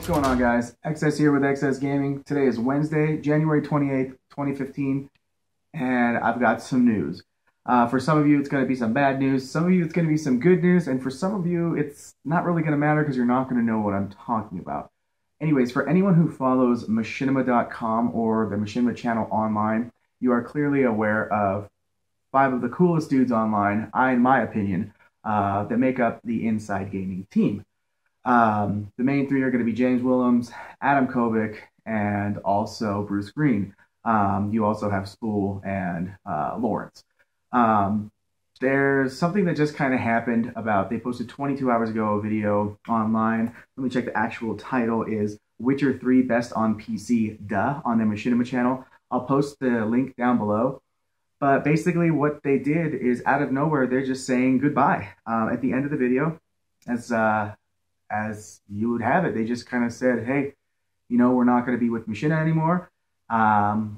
What's going on, guys? XS here with XS Gaming. Today is Wednesday, January 28th, 2015, and I've got some news. For some of you, it's going to be some bad news. Some of you, it's going to be some good news. And for some of you, it's not really going to matter because you're not going to know what I'm talking about. Anyways, for anyone who follows Machinima.com or the Machinima channel online, you are clearly aware of 5 of the coolest dudes online, in my opinion, that make up the Inside Gaming team. The main 3 are going to be James Willems, Adam Kovic, and also Bruce Green. You also have Spool and Lawrence. There's something that just kind of happened about, they posted 22 hours ago a video online. Let me check, the actual title is Witcher 3 Best on PC, on the Machinima channel. I'll post the link down below. But basically what they did is, out of nowhere, they're just saying goodbye. At the end of the video, as you would have it, they just kind of said, hey, you know, we're not going to be with Machinima anymore.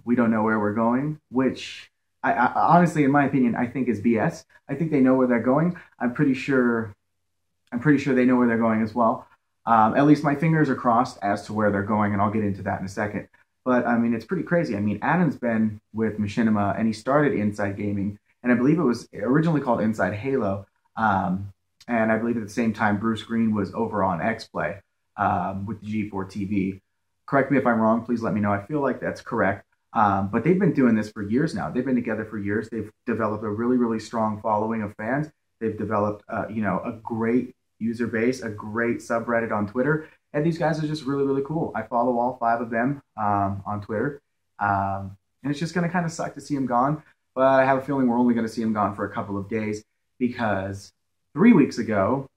We don't know where we're going, which I honestly, in my opinion, I think is BS. I think they know where they're going. I'm pretty sure they know where they're going as well. At least my fingers are crossed as to where they're going, and I'll get into that in a second. But I mean, it's pretty crazy. I mean, Adam's been with Machinima, and he started Inside Gaming, and I believe it was originally called Inside Halo. And I believe at the same time, Bruce Green was over on X-Play with the G4 TV. Correct me if I'm wrong. Please let me know. I feel like that's correct. But they've been doing this for years now. They've been together for years. They've developed a really, really strong following of fans. They've developed, you know, a great user base, a great subreddit on Twitter. And these guys are just really, really cool. I follow all 5 of them on Twitter. And it's just going to kind of suck to see him gone. But I have a feeling we're only going to see him gone for a couple of days, because 3 weeks ago,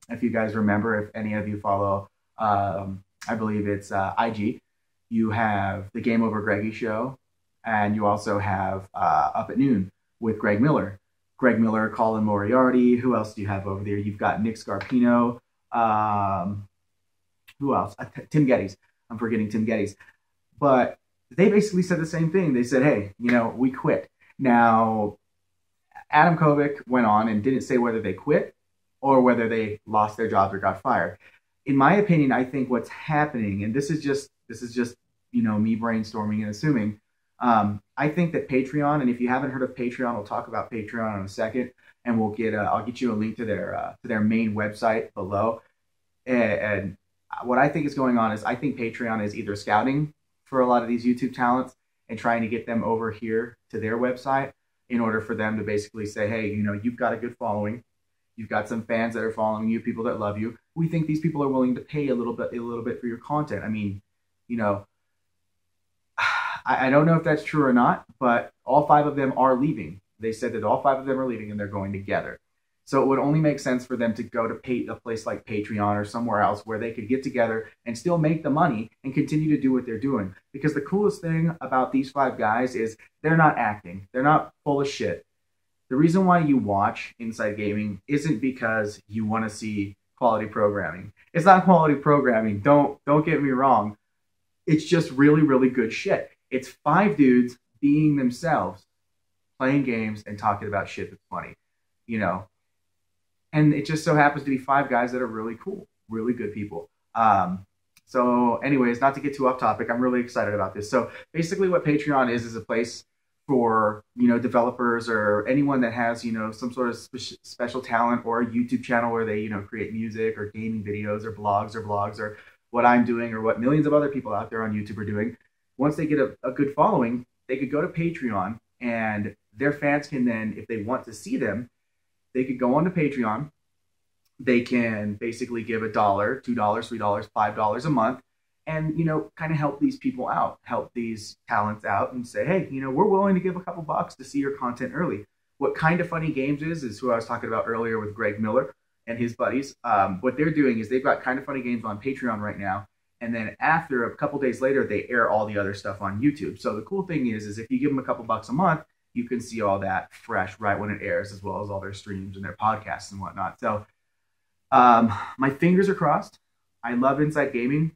if you guys remember, if any of you follow, I believe it's IG, you have the Game Over Greggy show, and you also have Up at Noon with Greg Miller. Greg Miller, Colin Moriarty. Who else do you have over there? You've got Nick Scarpino. Who else? Tim Geddes. I'm forgetting Tim Geddes. But they basically said the same thing. They said, hey, you know, we quit. Now, Adam Kovic went on and didn't say whether they quit or whether they lost their jobs or got fired. In my opinion, I think what's happening, and this is just you know, me brainstorming and assuming, I think that Patreon, and if you haven't heard of Patreon, we'll talk about Patreon in a second, and we'll get I'll get you a link to their main website below. And what I think is going on is, I think Patreon is either scouting for a lot of these YouTube talents and trying to get them over here to their website in order for them to basically say, hey, you know, you've got a good following. You've got some fans that are following you, people that love you. We think these people are willing to pay a little bit for your content. I mean, you know, I don't know if that's true or not, but all 5 of them are leaving. They said that all 5 of them are leaving and they're going together. So it would only make sense for them to go to a place like Patreon or somewhere else where they could get together and still make the money and continue to do what they're doing. Because the coolest thing about these 5 guys is they're not acting. They're not full of shit. The reason why you watch Inside Gaming isn't because you want to see quality programming. It's not quality programming. Don't get me wrong. It's just really, really good shit. It's 5 dudes being themselves, playing games and talking about shit that's funny, you know. And it just so happens to be 5 guys that are really cool, really good people. So anyways, not to get too off topic, I'm really excited about this. So basically what Patreon is a place for, you know, developers or anyone that has, you know, some sort of special talent, or a YouTube channel where they, you know, create music or gaming videos or blogs or what I'm doing or what millions of other people out there on YouTube are doing. Once they get a good following, they could go to Patreon, and their fans can then, if they want to see them, they could go on to Patreon. They can basically give $1, $2, $3, $5 a month, and, you know, kind of help these people out, help these talents out, and say, hey, you know, we're willing to give a couple bucks to see your content early. What Kind of Funny Games is who I was talking about earlier with Greg Miller and his buddies. What they're doing is they've got Kind of Funny Games on Patreon right now, and then after a couple days later, they air all the other stuff on YouTube. So the cool thing is if you give them a couple bucks a month, you can see all that fresh right when it airs, as well as all their streams and their podcasts and whatnot. So my fingers are crossed. I love Inside Gaming.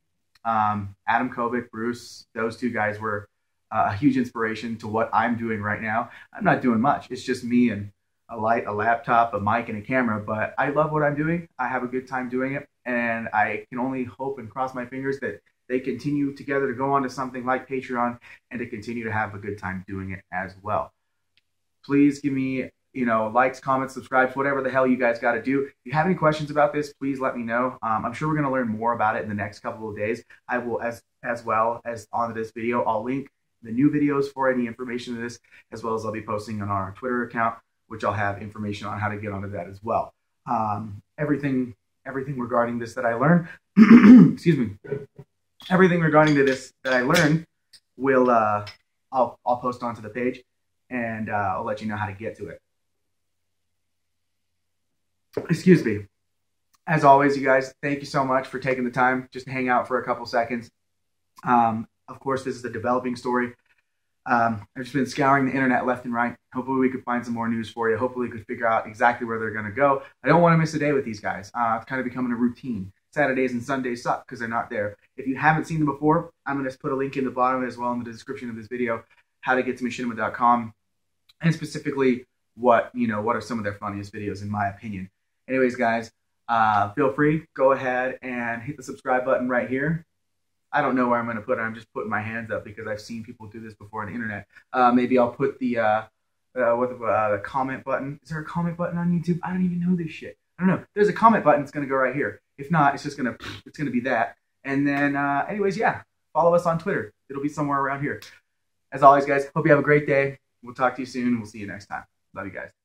Adam Kovic, Bruce, those 2 guys were a huge inspiration to what I'm doing right now. I'm not doing much. It's just me and a light, a laptop, a mic, and a camera, but I love what I'm doing. I have a good time doing it. and I can only hope and cross my fingers that they continue together to go on to something like Patreon and to continue to have a good time doing it as well. Please give me, likes, comments, subscribes, whatever the hell you guys got to do. If you have any questions about this, please let me know. I'm sure we're going to learn more about it in the next couple of days. I will, as well as on this video, I'll link the new videos for any information to this, as well as I'll be posting on our Twitter account, which I'll have information on how to get onto that as well. Everything regarding this that I learned, excuse me, everything regarding to this that I learned will, I'll post onto the page, and I'll let you know how to get to it. Excuse me. As always, you guys, thank you so much for taking the time just to hang out for a couple seconds. Of course, this is a developing story. I've just been scouring the internet left and right. Hopefully we could find some more news for you. Hopefully we could figure out exactly where they're going to go. I don't want to miss a day with these guys. It's kind of becoming a routine. Saturdays and Sundays suck because they're not there. If you haven't seen them before, I'm going to put a link in the bottom as well in the description of this video, how to get to machinima.com, and specifically what are some of their funniest videos in my opinion. Anyways, guys, feel free, go ahead and hit the subscribe button right here. I don't know where I'm going to put it. I'm just putting my hands up because I've seen people do this before on the internet. Maybe I'll put the comment button. Is there a comment button on YouTube? I don't even know this shit. I don't know. There's a comment button. It's going to go right here. If not, it's just going to be that. And then, anyways, yeah, follow us on Twitter. It'll be somewhere around here. As always, guys, hope you have a great day. We'll talk to you soon. We'll see you next time. Love you guys.